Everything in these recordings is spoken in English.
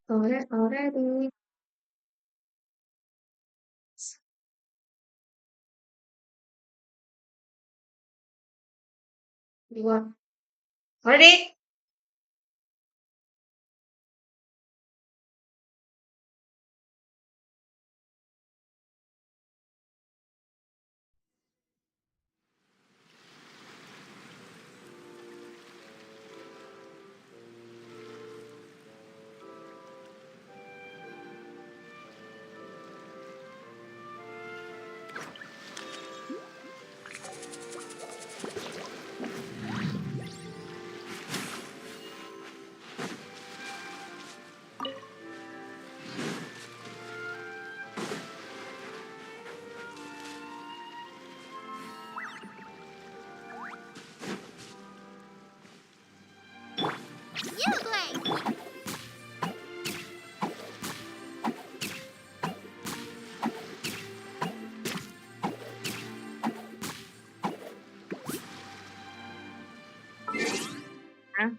Already. What? Already? You play. Huh?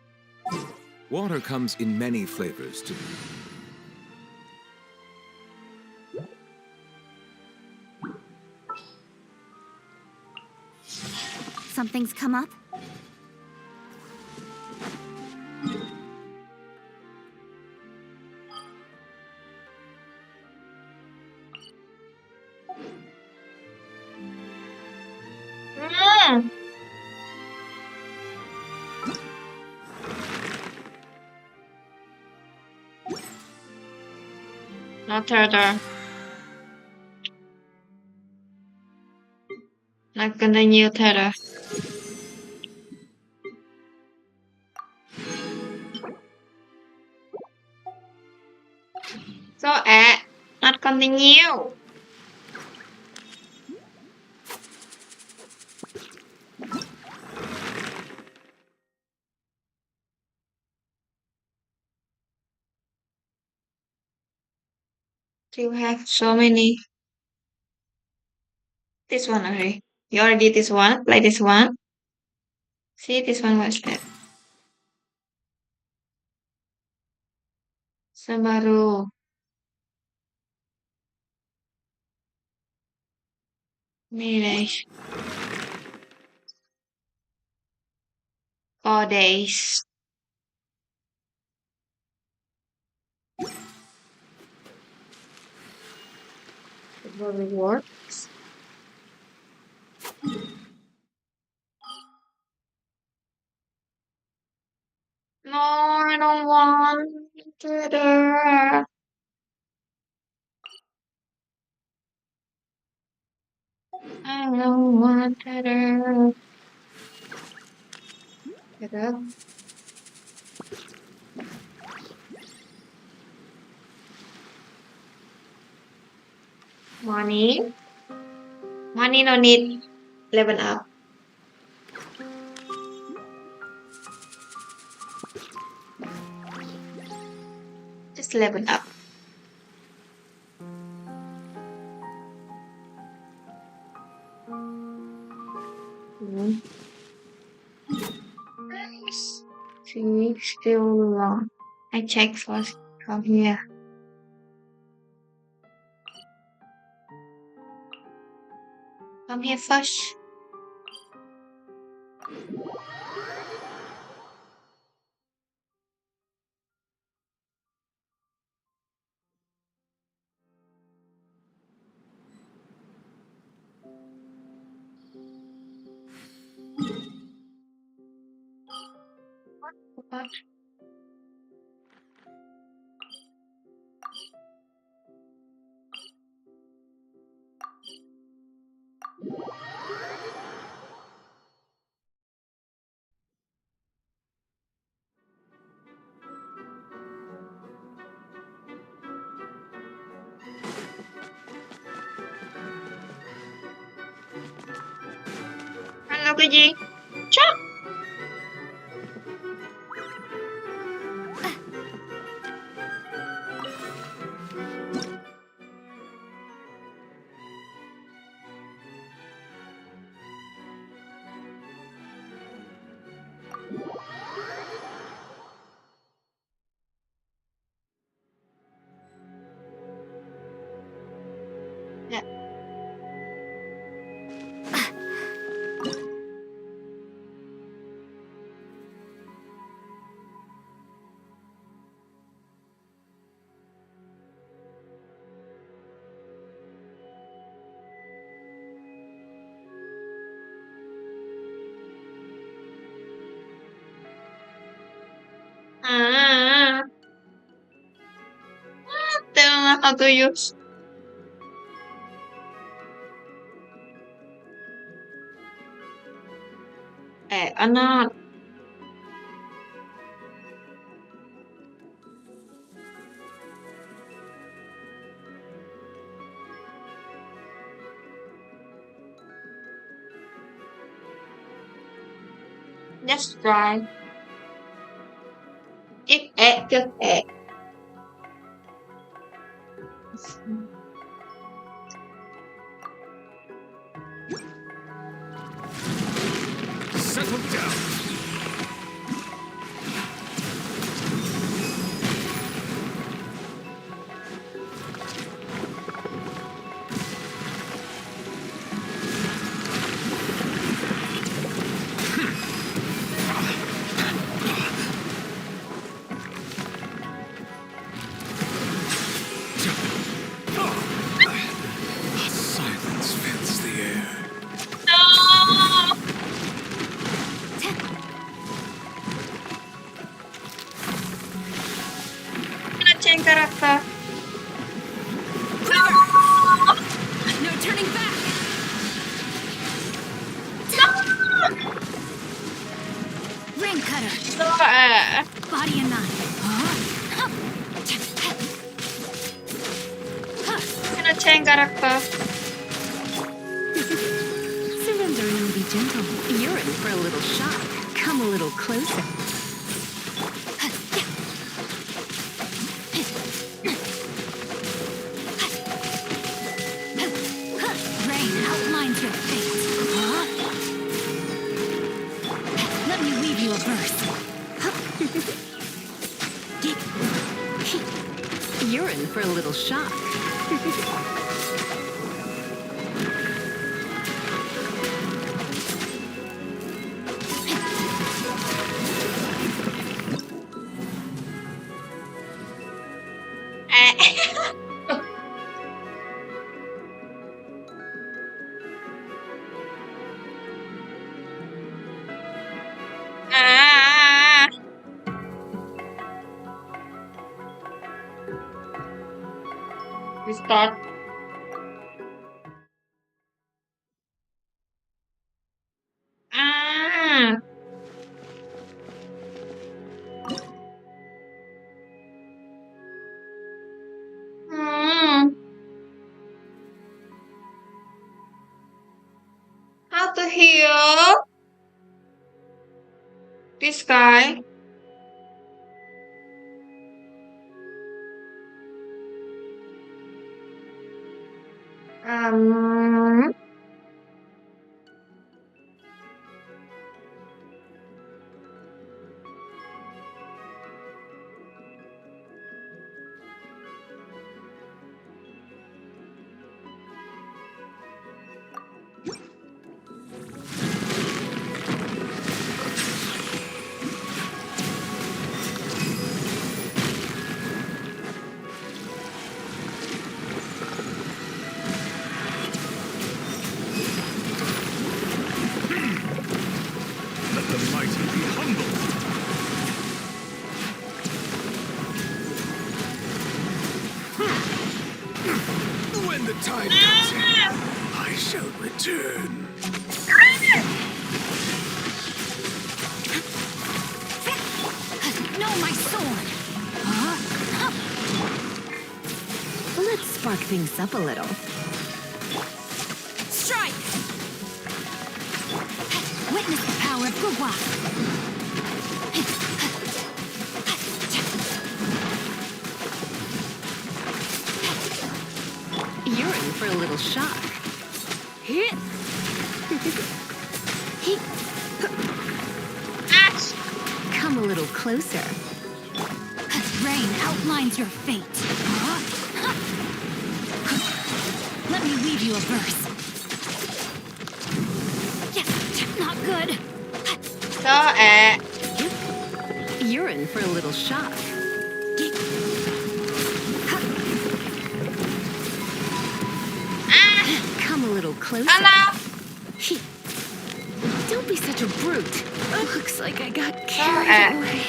Water comes in many flavors too. Something's come up? Mm. Not turtle. Not gonna new turtle. So not continue. You have so many. This one already. You already did this one. Play this one. See this one was that. Sebaru. Mirage. 4 days. It will works. No, I don't want to. I don't want to. Get up. Money. Money no need. Level up. Just level up. Hmm. Nice. See, still long. I check first. Come here. Come here first. What? Ano ka, G? Chop! how to use. Anak. Just try. Ít just egg. Settle down. Silence fills the air. No! Gonna change character. No turning back. Ring cutter. So, Body and knife. gonna change character. Surrender and be gentle. You're in for a little shock. Come a little closer. Rain outlines your fate. Let me weave you a verse. You're in for a little shock. Ah. Restart. Ah. Hmm. How to heal this guy? Um. Let the mighty be humble. When the time comes in, I shall return. No, my sword! Let's spark things up a little. Strike! Witness the power of Gugwa. You're in for a little shock. Come a little closer. Rain outlines your fate. Let me weave you a verse. Yes, not good. So, You're in for a little shock. Come a little closer. Hello. Don't be such a brute. Looks like I got carried away.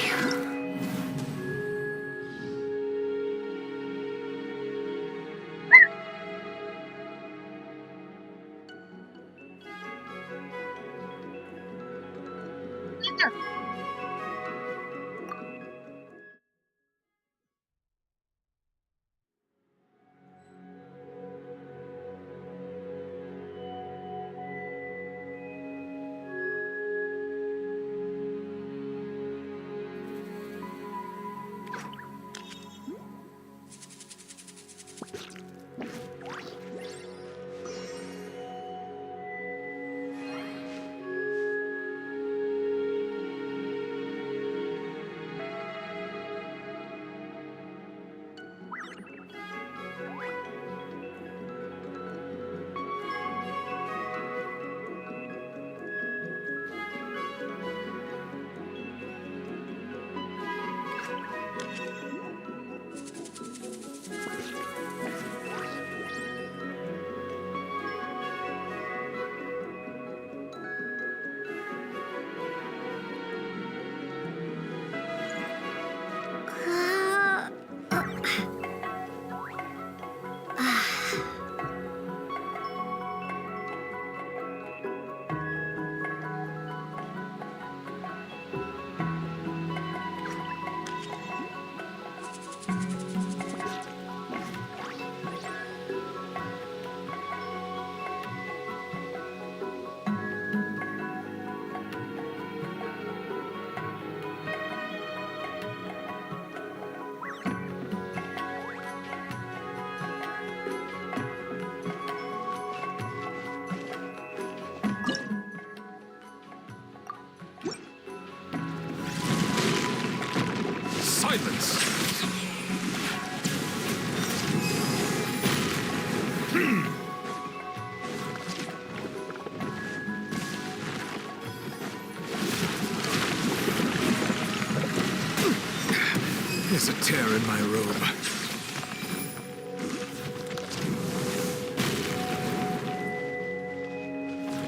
There's a tear in my robe.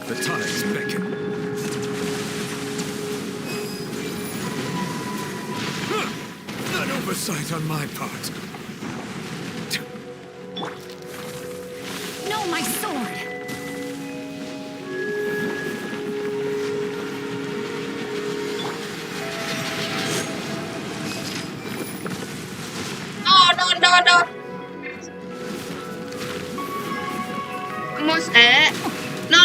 The tides beckon. An oversight on my part. No, my sword! No. Almost there. No.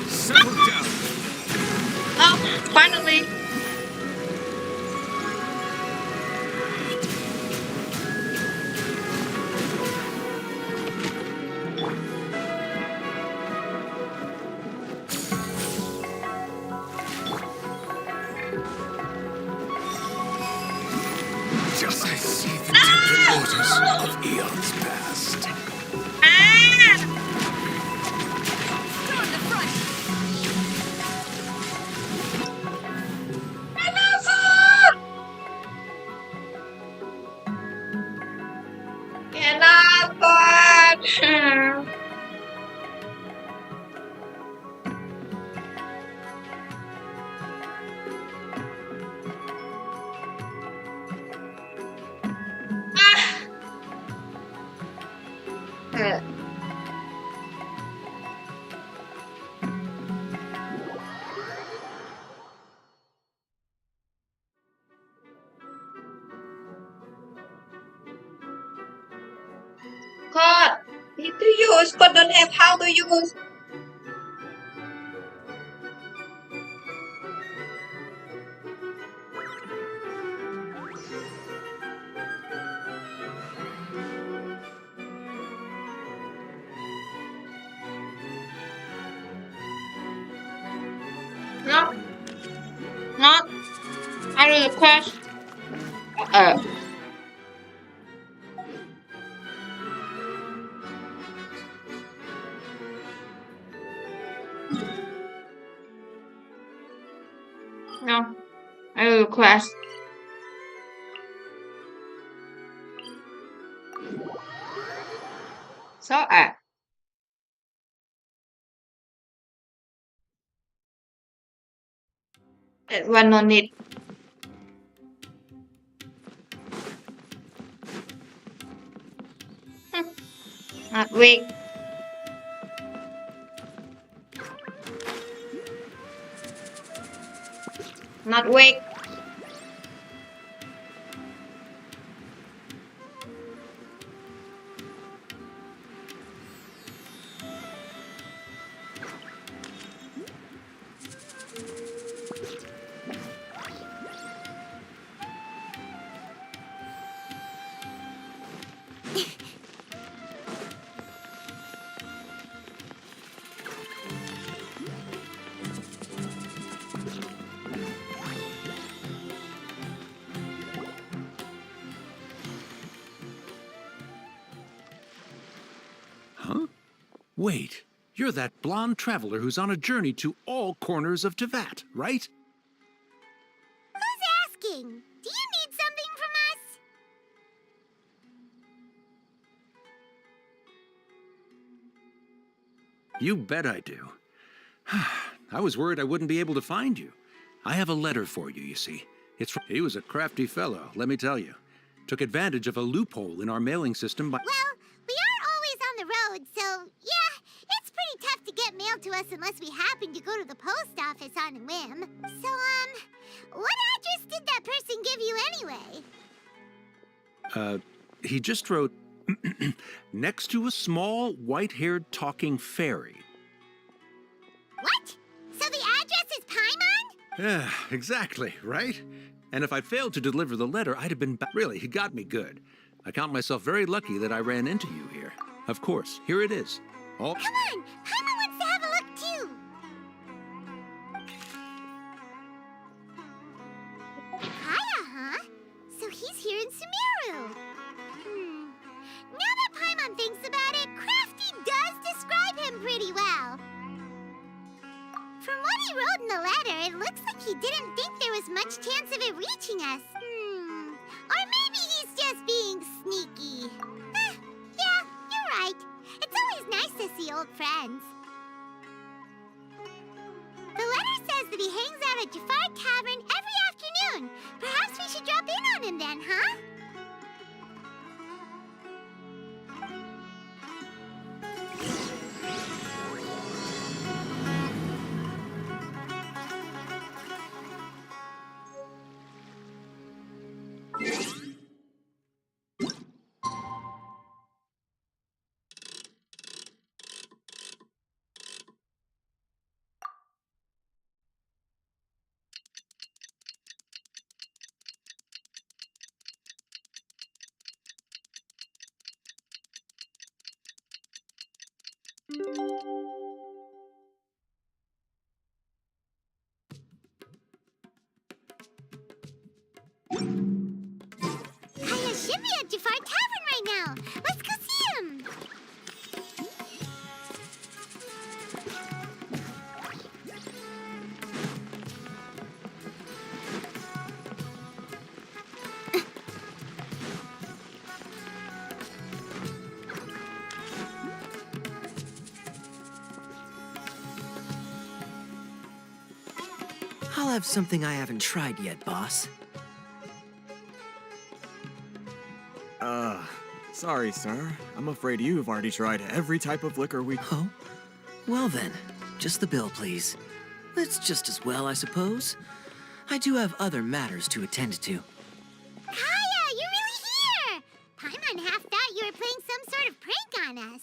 Settle down. Oh, finally. Just I see the tempered waters of eons past. Ah! Go in the front! Kenapa? God, need to use, but don't have how to use. No, not. I request. No, I request. So that one no need. Not weak. Not weak. Huh? Wait, you're that blonde traveler who's on a journey to all corners of Teyvat, right? Who's asking? Do you need something from us? You bet I do. I was worried I wouldn't be able to find you. I have a letter for you, you see. He was a crafty fellow, let me tell you. Took advantage of a loophole in our mailing system by... Well, we aren't always on the road, so yeah, it's pretty tough to get mail to us unless we happen to go to the post office on a whim. So, what address did that person give you anyway? He just wrote, next to a small, white-haired talking fairy. What? So the address is Paimon? Yeah, exactly, right? And if I failed to deliver the letter, I'd have been... Really, he got me good. I count myself very lucky that I ran into you here. Of course, here it is. All... Come on, Paimon wants to have a look too. Kaya, huh? So he's here in Sumeru. Now that Paimon thinks about it, Crafty does describe him pretty well. From what he didn't think there was much chance of it reaching us. Or maybe he's just being sneaky. Yeah, you're right. It's always nice to see old friends. The letter says that he hangs out at Jafar Tavern every afternoon. Perhaps we should drop in on him then, huh? Shimmy at Jafar Tavern right now. Let's go see him. I'll have something I haven't tried yet, boss. Sorry, sir. I'm afraid you've already tried every type of liquor we... Oh? Well then, just the bill, please. It's just as well, I suppose. I do have other matters to attend to. Kaya, you're really here! Paimon half thought you were playing some sort of prank on us.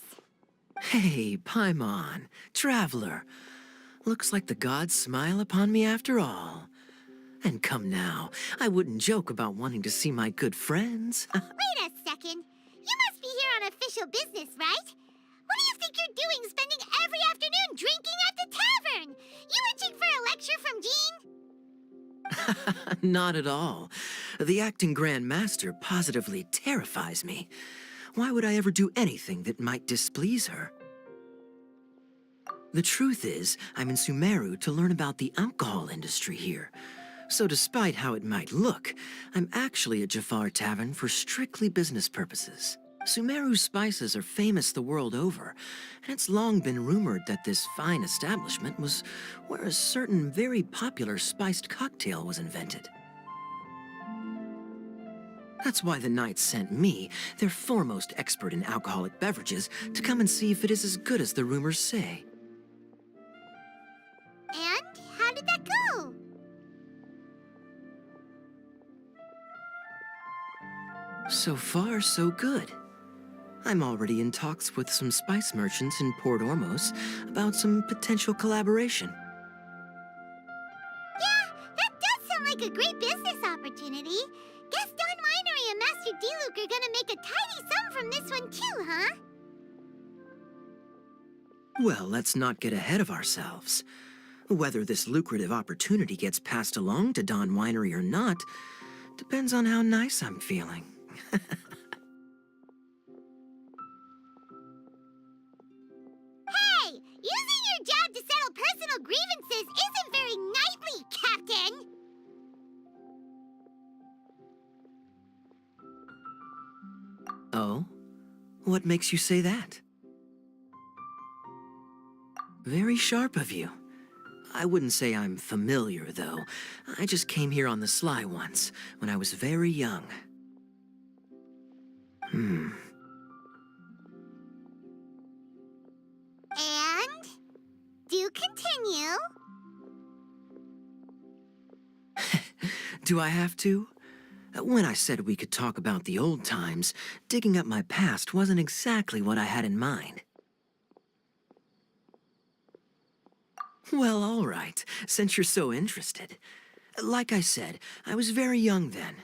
Hey, Paimon, traveler. Looks like the gods smile upon me after all. And come now, I wouldn't joke about wanting to see my good friends. Wait a second. You must be here on official business, right? What do you think you're doing spending every afternoon drinking at the tavern? You itching for a lecture from Jean? Not at all. The acting Grand Master positively terrifies me. Why would I ever do anything that might displease her? The truth is, I'm in Sumeru to learn about the alcohol industry here. So despite how it might look, I'm actually at Jafar Tavern for strictly business purposes. Sumeru's spices are famous the world over, and it's long been rumored that this fine establishment was where a certain very popular spiced cocktail was invented. That's why the Knights sent me, their foremost expert in alcoholic beverages, to come and see if it is as good as the rumors say. And how did that go? So far, so good. I'm already in talks with some spice merchants in Port Ormos about some potential collaboration. Yeah, that does sound like a great business opportunity. Guess Don Winery and Master D-Luke are gonna make a tidy sum from this one too, huh? Well, let's not get ahead of ourselves. Whether this lucrative opportunity gets passed along to Don Winery or not depends on how nice I'm feeling. Hey! Using your job to settle personal grievances isn't very knightly, Captain! Oh? What makes you say that? Very sharp of you. I wouldn't say I'm familiar, though. I just came here on the sly once, when I was very young. And? Do continue. Do I have to? When I said we could talk about the old times, digging up my past wasn't exactly what I had in mind. Well, all right, since you're so interested. Like I said, I was very young then.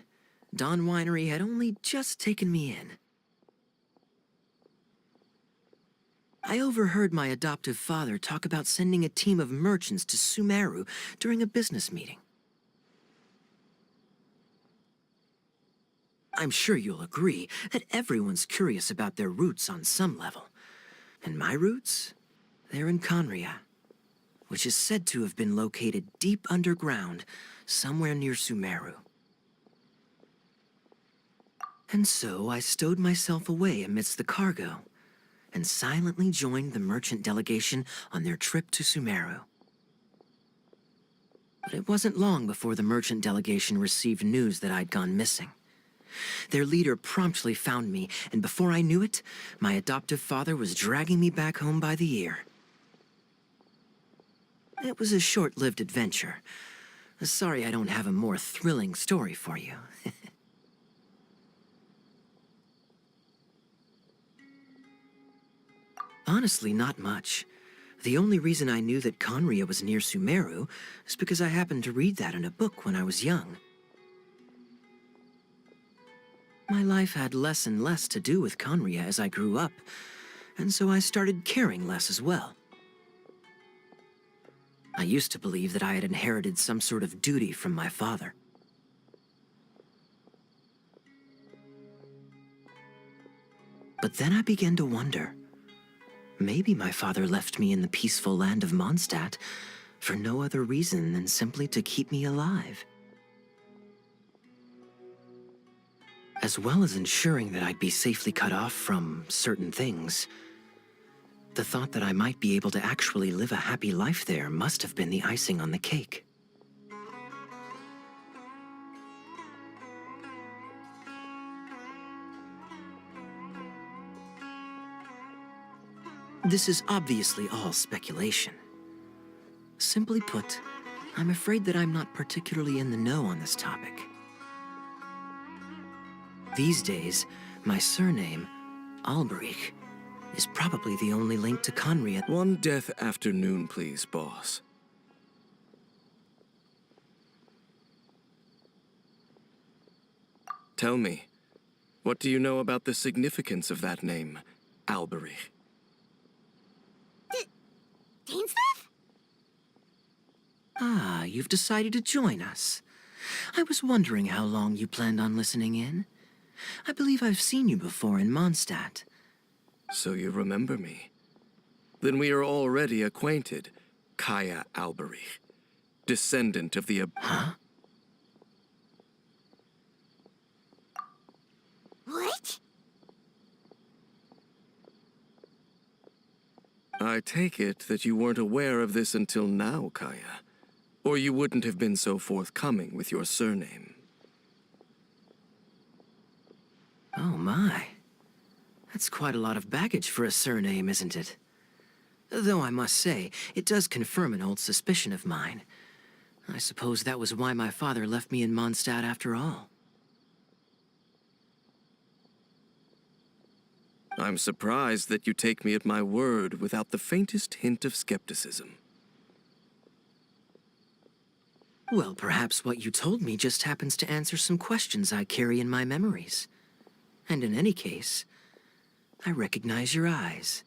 Don Winery had only just taken me in. I overheard my adoptive father talk about sending a team of merchants to Sumeru during a business meeting. I'm sure you'll agree that everyone's curious about their roots on some level. And my roots? They're in Conria, which is said to have been located deep underground, somewhere near Sumeru. And so I stowed myself away amidst the cargo, and silently joined the merchant delegation on their trip to Sumeru. But it wasn't long before the merchant delegation received news that I'd gone missing. Their leader promptly found me, and before I knew it, my adoptive father was dragging me back home by the ear. It was a short-lived adventure. Sorry I don't have a more thrilling story for you. Honestly, not much. The only reason I knew that Conria was near Sumeru is because I happened to read that in a book when I was young. My life had less and less to do with Conria as I grew up, and so I started caring less as well. I used to believe that I had inherited some sort of duty from my father. But then I began to wonder. Maybe my father left me in the peaceful land of Mondstadt for no other reason than simply to keep me alive. As well as ensuring that I'd be safely cut off from certain things, the thought that I might be able to actually live a happy life there must have been the icing on the cake. This is obviously all speculation. Simply put, I'm afraid that I'm not particularly in the know on this topic. These days, my surname, Alberich, is probably the only link to Conria. One death afternoon, please, boss. Tell me, what do you know about the significance of that name, Alberich? Dainsleif? Ah, you've decided to join us. I was wondering how long you planned on listening in. I believe I've seen you before in Mondstadt. So you remember me. Then we are already acquainted, Kaya Alberich, descendant of the... Huh? What? I take it that you weren't aware of this until now, Kaya. Or you wouldn't have been so forthcoming with your surname. Oh my. That's quite a lot of baggage for a surname, isn't it? Though I must say, it does confirm an old suspicion of mine. I suppose that was why my father left me in Mondstadt after all. I'm surprised that you take me at my word without the faintest hint of skepticism. Well, perhaps what you told me just happens to answer some questions I carry in my memories. And in any case, I recognize your eyes.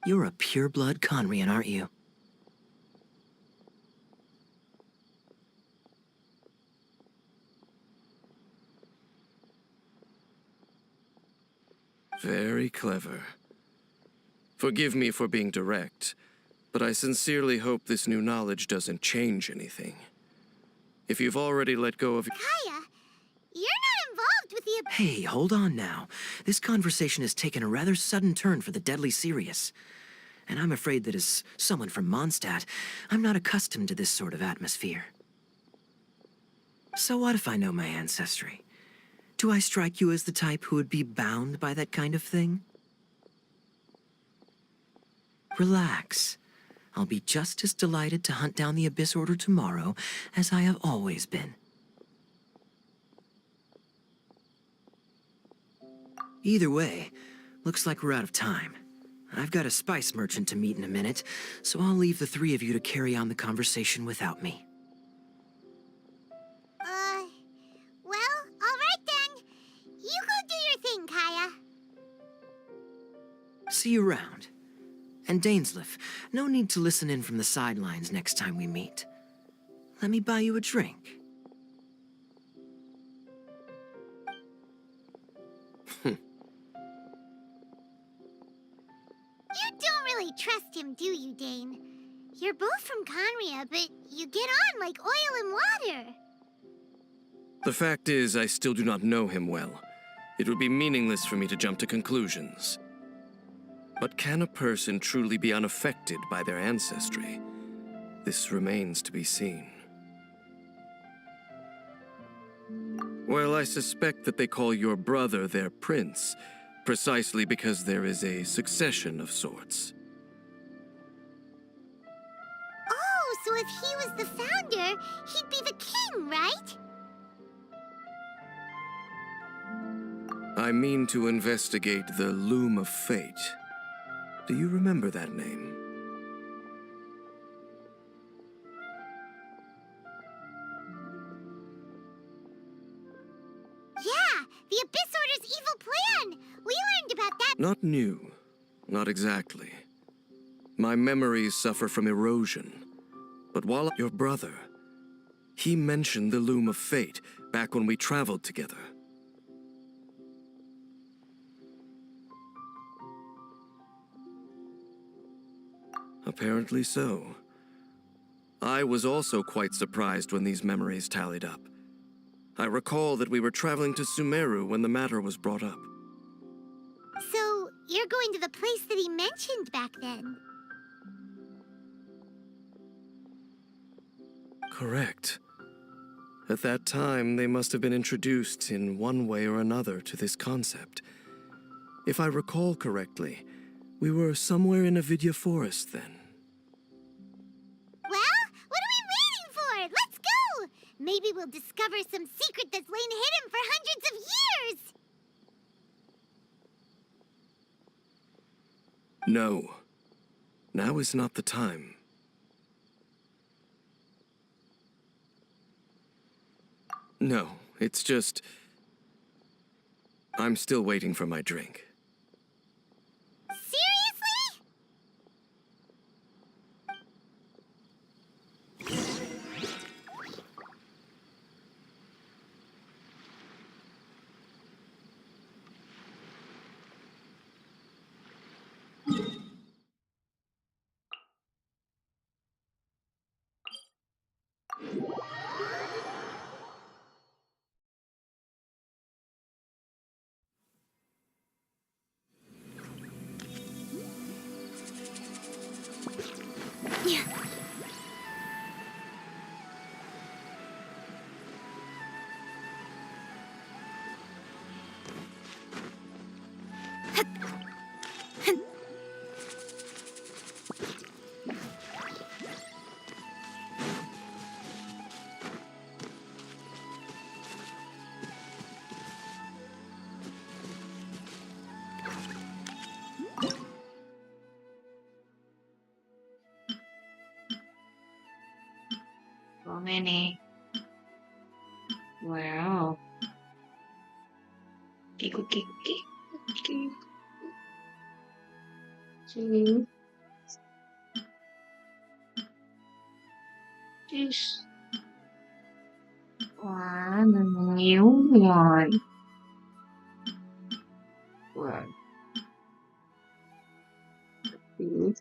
You're a pure-blood Conrian, aren't you? Very clever. Forgive me for being direct, but I sincerely hope this new knowledge doesn't change anything. If you've already let go of... Kaya, you're not involved with the... Hey, hold on now. This conversation has taken a rather sudden turn for the deadly serious. And I'm afraid that as someone from Mondstadt, I'm not accustomed to this sort of atmosphere. So what if I know my ancestry? Do I strike you as the type who would be bound by that kind of thing? Relax. I'll be just as delighted to hunt down the Abyss Order tomorrow as I have always been. Either way, looks like we're out of time. I've got a spice merchant to meet in a minute, so I'll leave the three of you to carry on the conversation without me. Well, alright then. You go do your thing, Kaya. See you around. And Dainsleif, no need to listen in from the sidelines next time we meet. Let me buy you a drink. trust him, do you, Dane? You're both from Conria, but you get on like oil and water. The fact is, I still do not know him well. It would be meaningless for me to jump to conclusions. But can a person truly be unaffected by their ancestry? This remains to be seen. Well, I suspect that they call your brother their prince, precisely because there is a succession of sorts. Oh, so if he was the founder, he'd be the king, right? I mean to investigate the Loom of Fate. Do you remember that name? Yeah, the Abyss Order's evil plan! We learned about that. Not new. Not exactly. My memories suffer from erosion. But while your brother, he mentioned the Loom of Fate back when we traveled together. Apparently so. I was also quite surprised when these memories tallied up. I recall that we were traveling to Sumeru when the matter was brought up. So, you're going to the place that he mentioned back then? Correct. At that time, they must have been introduced in one way or another to this concept. If I recall correctly, we were somewhere in a Vidya forest then. Well, what are we waiting for? Let's go! Maybe we'll discover some secret that's lain hidden for hundreds of years! No. Now is not the time. No, it's just... I'm still waiting for my drink. Seriously? So many. Wow. Kiku, kiku, kiku, kiku. Two. This one, a new one. One. Two.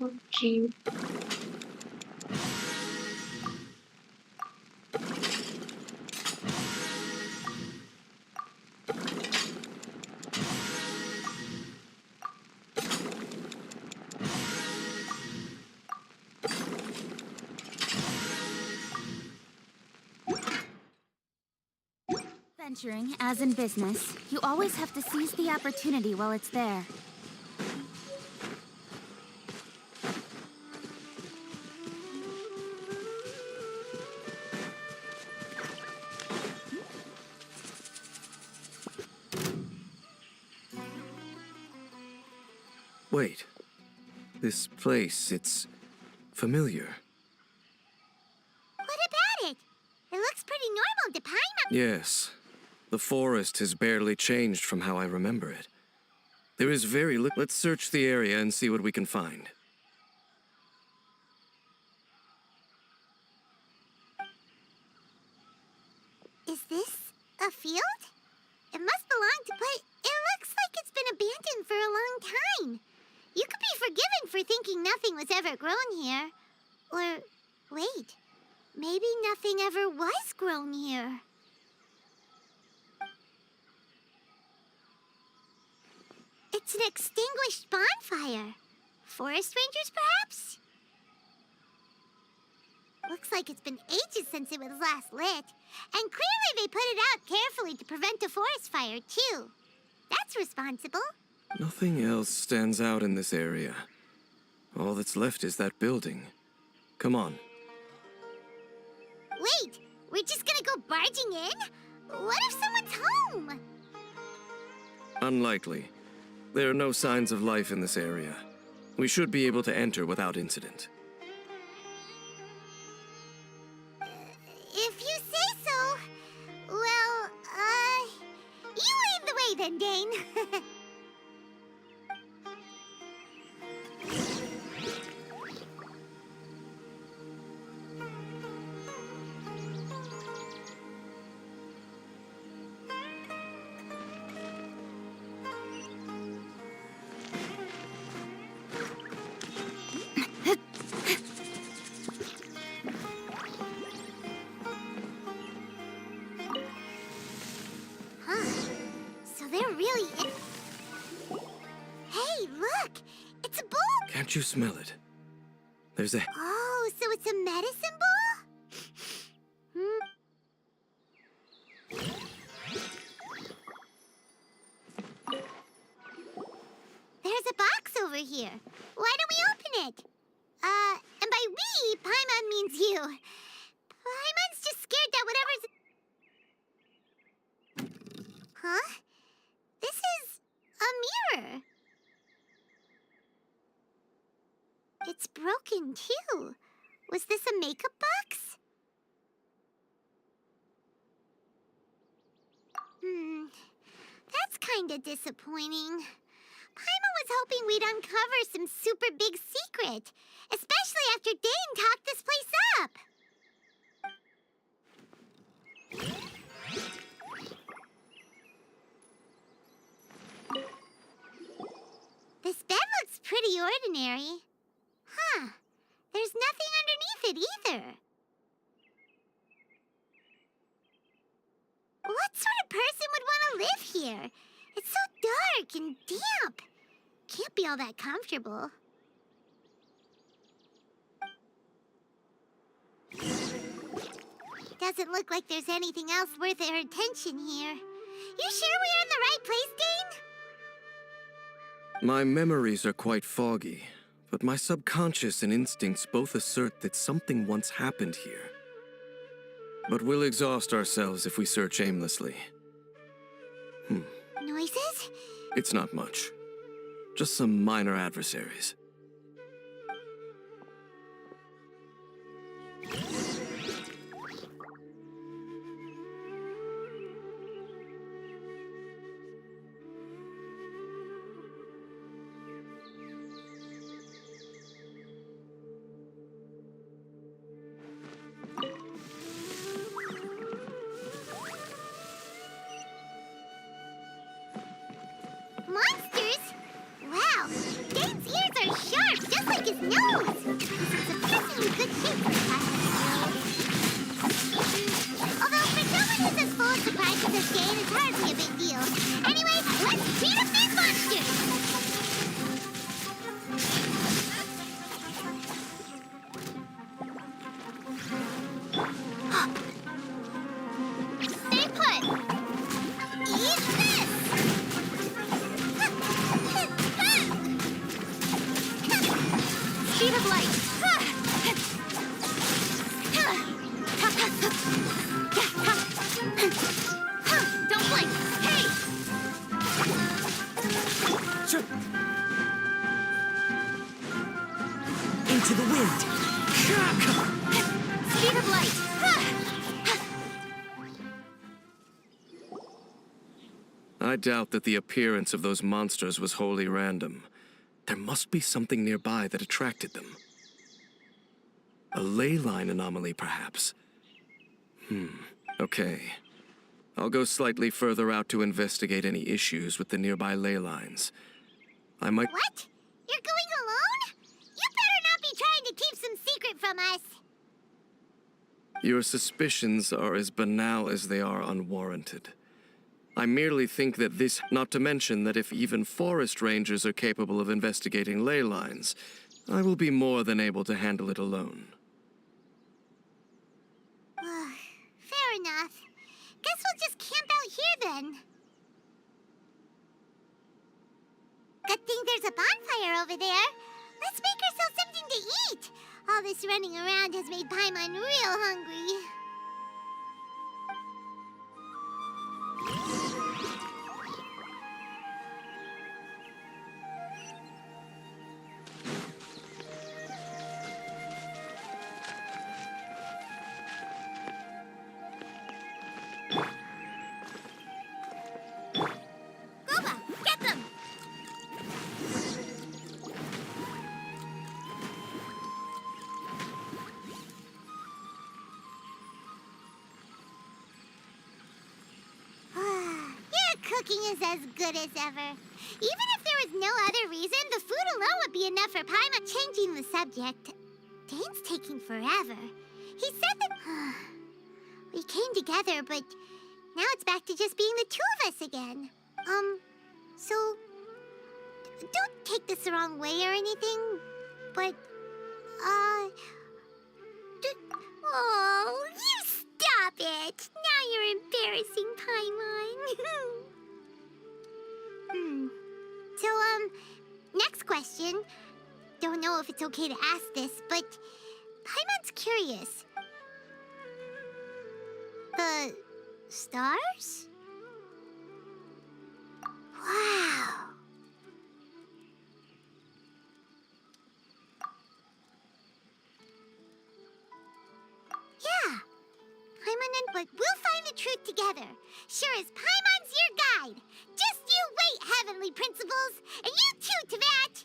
Okay. The Venturing, as in business, you always have to seize the opportunity while it's there. Wait. This place, it's familiar. What about it? It looks pretty normal to Paimon. Yes. The forest has barely changed from how I remember it. There is very little. Let's search the area and see what we can find. Is this a field? It must belong to, but it looks like it's been abandoned for a long time. You could be forgiven for thinking nothing was ever grown here. Or, wait, maybe nothing ever was grown here. It's an extinguished bonfire. Forest rangers, perhaps? Looks like it's been ages since it was last lit. And clearly they put it out carefully to prevent a forest fire, too. That's responsible. Nothing else stands out in this area. All that's left is that building. Come on. Wait, we're just gonna go barging in? What if someone's home? Unlikely. There are no signs of life in this area. We should be able to enter without incident. If you say so. Well, you lead the way then, Dane. Can't you smell it? There's a... Oh, so it's a medicine ball? There's a box over here. Why don't we open it? And by we, Paimon means you. Paimon's just scared that whatever's... Huh? This is a mirror. It's broken, too. Was this a makeup box? That's kinda disappointing. Paimon was hoping we'd uncover some super big secret, especially after Dane talked this place up. This bed looks pretty ordinary. Huh. There's nothing underneath it either. What sort of person would want to live here? It's so dark and damp. Can't be all that comfortable. Doesn't look like there's anything else worth our attention here. You sure we're in the right place, Dane? My memories are quite foggy, but my subconscious and instincts both assert that something once happened here. But we'll exhaust ourselves if we search aimlessly. Noises? It's not much. Just some minor adversaries. Monsters? Wow, Dane's ears are sharp, just like his nose. He's surprisingly good shape for a child. Although for someone who's as full of surprises as Dane, it's hardly a big deal. Anyway, let's beat up these monsters! Stay put! of light! Don't blink! Hey! Into the wind. Speed of light! I doubt that the appearance of those monsters was wholly random. There must be something nearby that attracted them. A ley line anomaly, perhaps. Okay. I'll go slightly further out to investigate any issues with the nearby ley lines. I might... What? You're going alone? You better not be trying to keep some secret from us. Your suspicions are as banal as they are unwarranted. I merely think that this, not to mention that if even forest rangers are capable of investigating ley lines, I will be more than able to handle it alone. Fair enough. Guess we'll just camp out here then. Good thing there's a bonfire over there. Let's make ourselves something to eat. All this running around has made Paimon real hungry. Gooba, get them! Your cooking is as good as ever. Even if there was no other reason, the food alone would be enough for Paimon. Changing the subject. Dane's taking forever. He said that... we came together, but now it's back to just being the two of us again. So... don't take this the wrong way or anything, but... Oh, you stop it! Now you're embarrassing, Paimon. So, next question. Don't know if it's okay to ask this, but Paimon's curious. The stars? Wow. Yeah. But we'll find the truth together. Sure as Paimon's your guide. Just you wait, Heavenly Principles. And you too, Teyvat.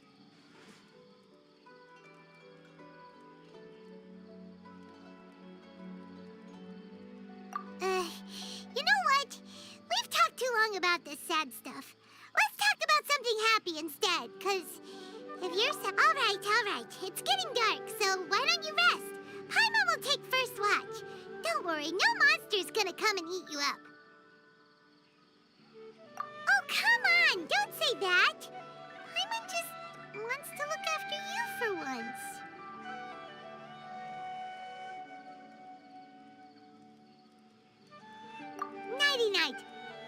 You know what? We've talked too long about this sad stuff. Let's talk about something happy instead, 'cause if you're sad... All right. It's getting dark, so why don't you rest? Paimon will take first watch. Don't worry, no monster's gonna come and eat you up. Oh, come on! Don't say that! Paimon just wants to look after you for once. Nighty-night.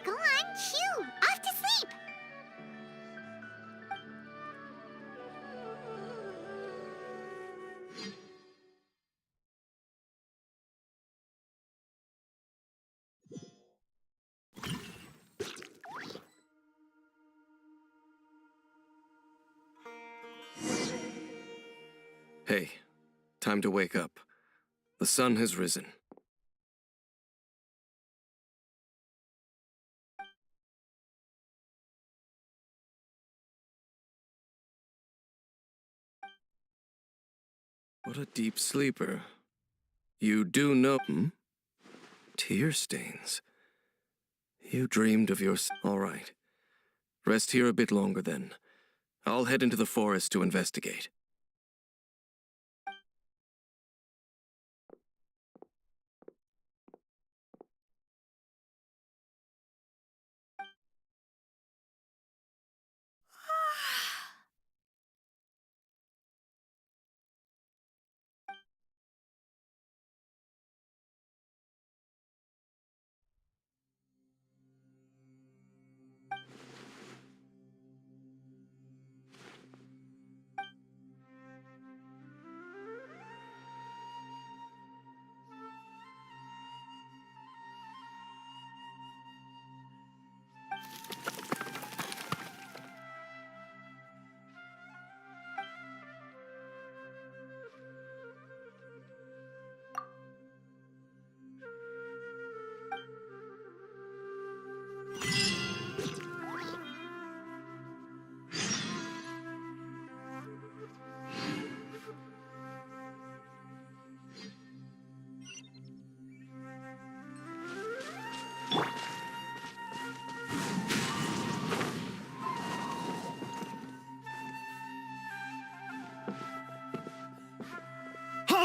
Go on, chew. Off to sleep. Hey, time to wake up. The sun has risen. What a deep sleeper. You do know... Tear stains. You dreamed of your... All right. Rest here a bit longer then. I'll head into the forest to investigate.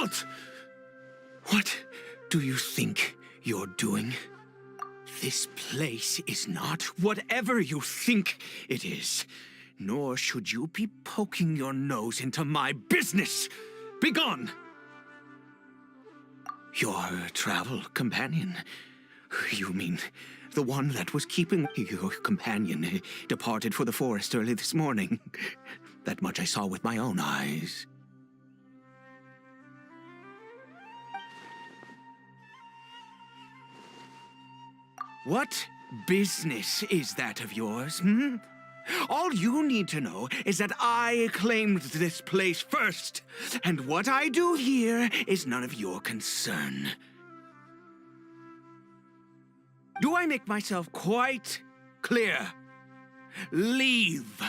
halt! What do you think you're doing? This place is not whatever you think it is. Nor should you be poking your nose into my business. Begone! Your travel companion. You mean the one that was keeping your companion departed for the forest early this morning? That much I saw with my own eyes. What business is that of yours, hmm? All you need to know is that I claimed this place first, and what I do here is none of your concern. Do I make myself quite clear? Leave.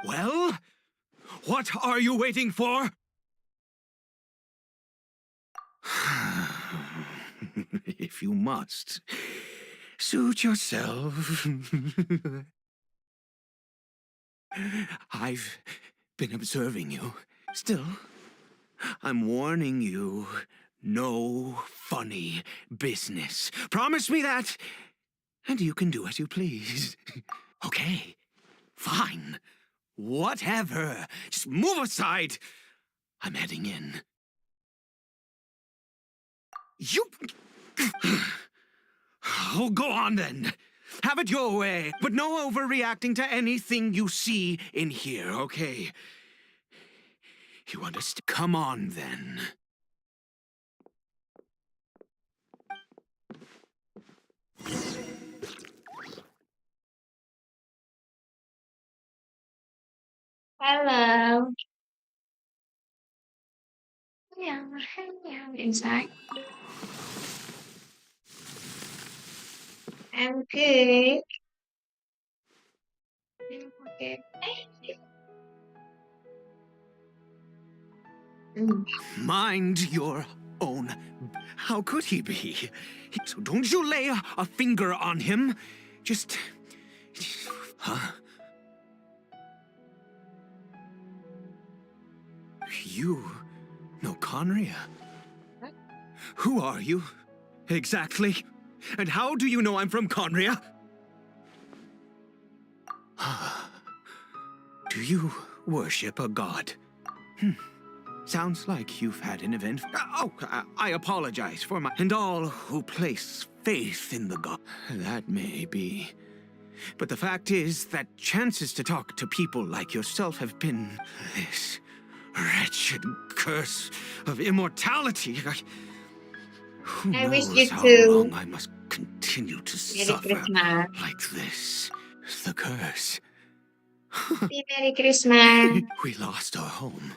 Well, what are you waiting for? If you must, suit yourself. I've been observing you. Still, I'm warning you, no funny business. Promise me that, and you can do as you please. Okay, fine. Whatever. Just move aside. I'm heading in. You... Oh, go on then. Have it your way, but no overreacting to anything you see in here, okay? You understand? Come on then. Hello. Yeah, hello inside. I'm good. Okay. Mind your own. How could he be? So don't you lay a finger on him. Just... Huh? You know Conria? What? Who are you? Exactly. And how do you know I'm from Conria? Do you worship a god? Sounds like you've had an event. Oh, I apologize for my... And all who place faith in the god. That may be. But the fact is that chances to talk to people like yourself have been this wretched curse of immortality. Who I wish knows you how to. long I must continue to Merry suffer Christmas. like this. The curse. Happy Merry Christmas. We lost our home.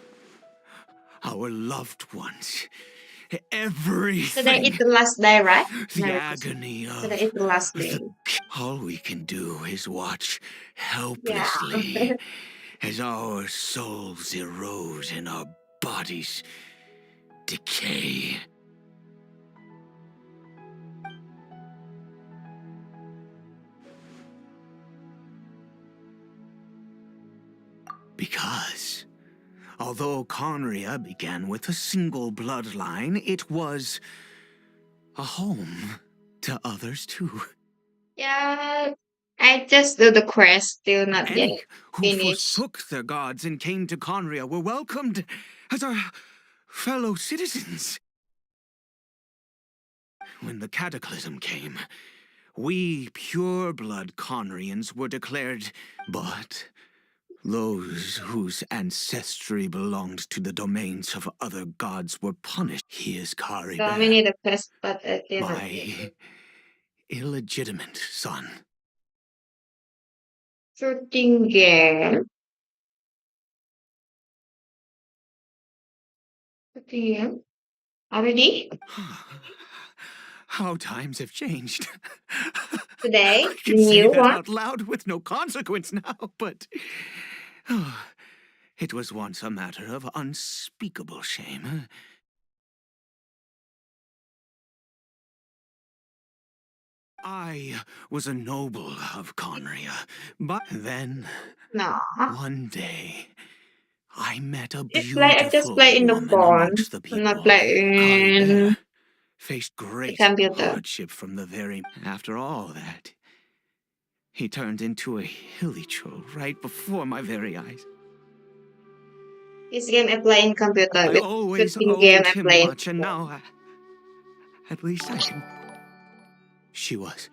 Our loved ones. Everything. Today is the last day, right? The Merry Christmas. agony of Today is the last day. all we can do is watch Yeah. helplessly as our souls erode and our bodies decay. Because although Conria began with a single bloodline, it was a home to others too. Yeah. I just do the quest, still not yet Any who finished. forsook their gods and came to Conria were welcomed as our fellow citizens. When the cataclysm came, we pure-blood Conrians were declared, but those whose ancestry belonged to the domains of other gods were punished. He is So we Caribert, need a quest, but I didn't. my illegitimate son. Shooting game. Shooting game. Already? How times have changed. Today? I The can say new that one? out loud with no consequence now, but it was once a matter of unspeakable shame. I was a noble of Conria, but then No. one day I met a I just beautiful play in the woman phone. amongst the I'm not people. playing Caribert faced the great computer. hardship from the very. After all that, he turned into a hilichurl right before my very eyes. This game I play in computer I with always shooting game owed I him play. much, and now at least I can. She was.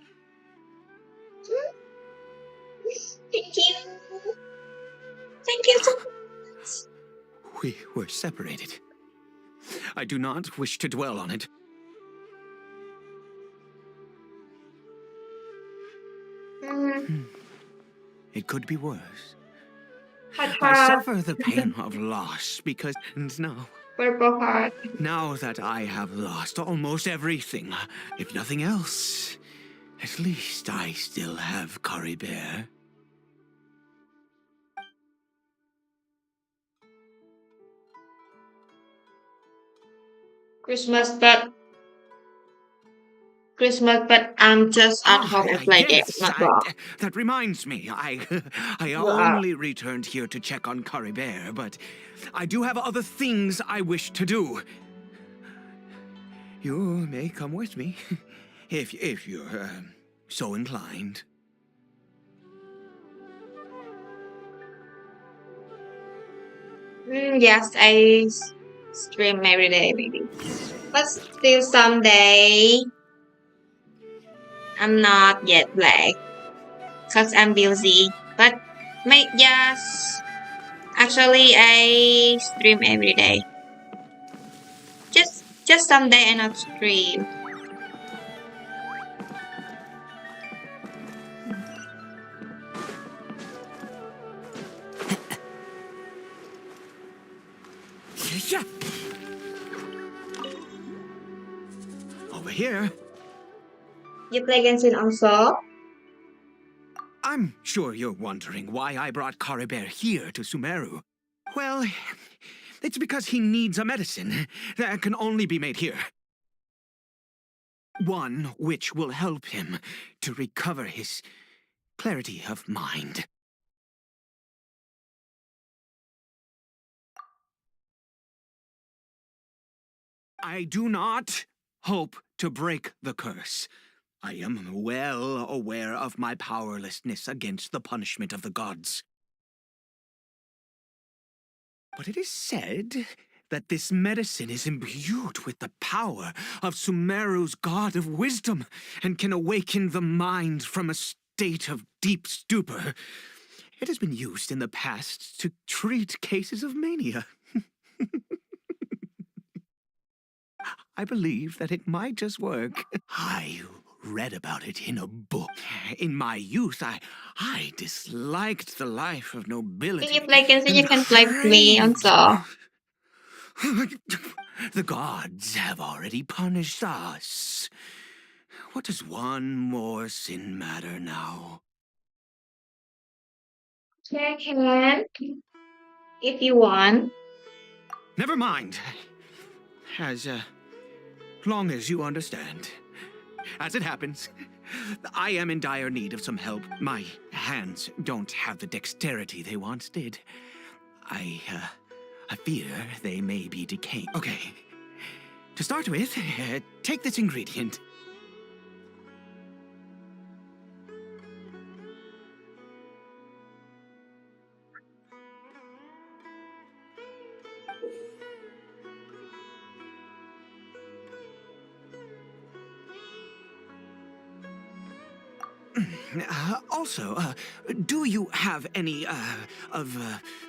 Thank you. Thank you so much. We were separated. I do not wish to dwell on it. It could be worse. Hot, I hot. suffer the pain of loss because now, Purple heart. now that I have lost almost everything, if nothing else, at least I still have Caribert. Christmas, but I'm just at home and play games, Yes, not wrong. that reminds me. I Wow. only returned here to check on Caribert, but I do have other things I wish to do. You may come with me, if you're so inclined. Yes, stream every day, maybe. But still someday, I'm not yet black. Cause I'm busy. But yes, actually I stream every day. Just someday I not stream. Yeah. Over here. You play Genshin also? I'm sure you're wondering why I brought Caribert here to Sumeru. Well, it's because he needs a medicine that can only be made here. One which will help him to recover his clarity of mind. I do not hope to break the curse. I am well aware of my powerlessness against the punishment of the gods. But it is said that this medicine is imbued with the power of Sumeru's god of wisdom and can awaken the mind from a state of deep stupor. It has been used in the past to treat cases of mania. I believe that it might just work. I read about it in a book. In my youth, I disliked the life of nobility. When you play Genshin, you and can play with me craved also. The gods have already punished us. What does one more sin matter now? Yeah, I can. If you want. Never mind. As long as you understand. As it happens, I am in dire need of some help. My hands don't have the dexterity they once did. I fear they may be decaying. Okay. To start with, take this ingredient. Also, do you have any, of,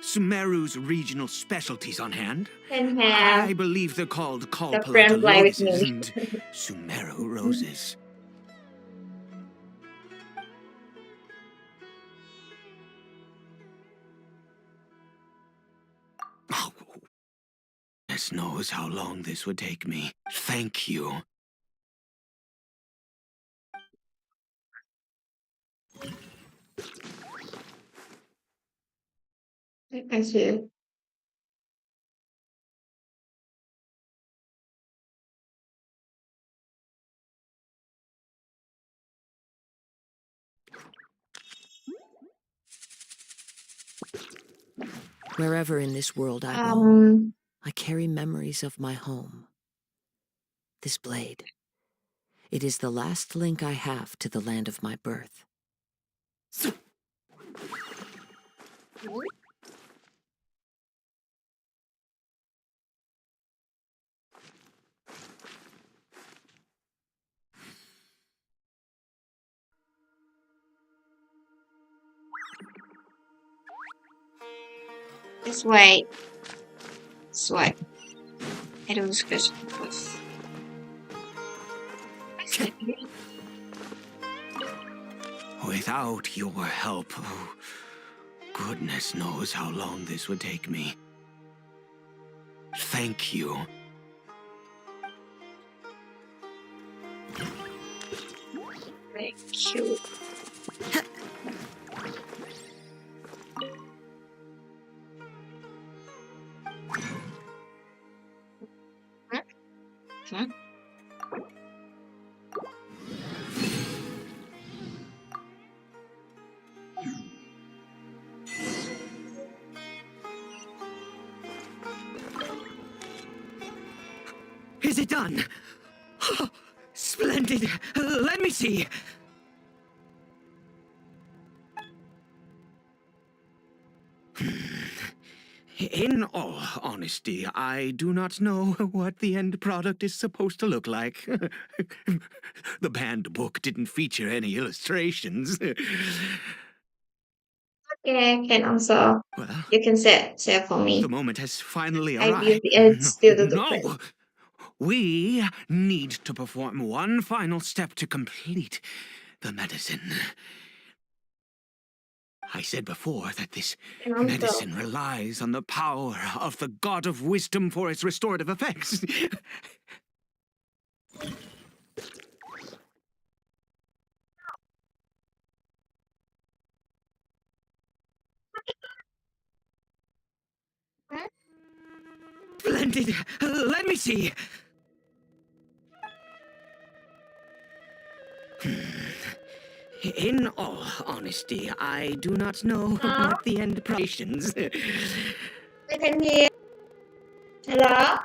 Sumeru's regional specialties on hand? Can have I believe they're called the friend Kalpalata play with lotuses me. and Sumeru roses. Oh, goodness knows how long this would take me. Thank you. I see. Wherever in this world I roam, Um, I carry memories of my home. This blade. It is the last link I have to the land of my birth. this way. This way. I don't discuss this. Without your help, oh, goodness knows how long this would take me. Thank you. Very cute. Huh? Is it done? Splendid. Let me see. In all honesty, I do not know what the end product is supposed to look like. The banned book didn't feature any illustrations. Okay, I can also. Well, You can say for me. the moment has finally I arrived. use the edge still to the press. No! We need to perform one final step to complete the medicine. I said before that this And also, medicine relies on the power of the god of wisdom for its restorative effects. Splendid! Let me see! In all honesty, I do not know what the end preparations. I can hear. Hello?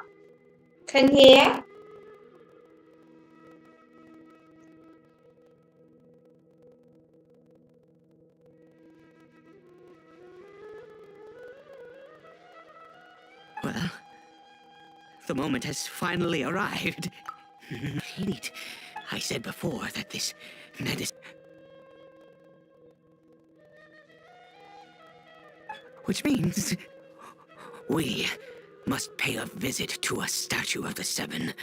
Can hear? Well, the moment has finally arrived. Complete. I said before that this medicine... Which means we must pay a visit to a statue of the Seven.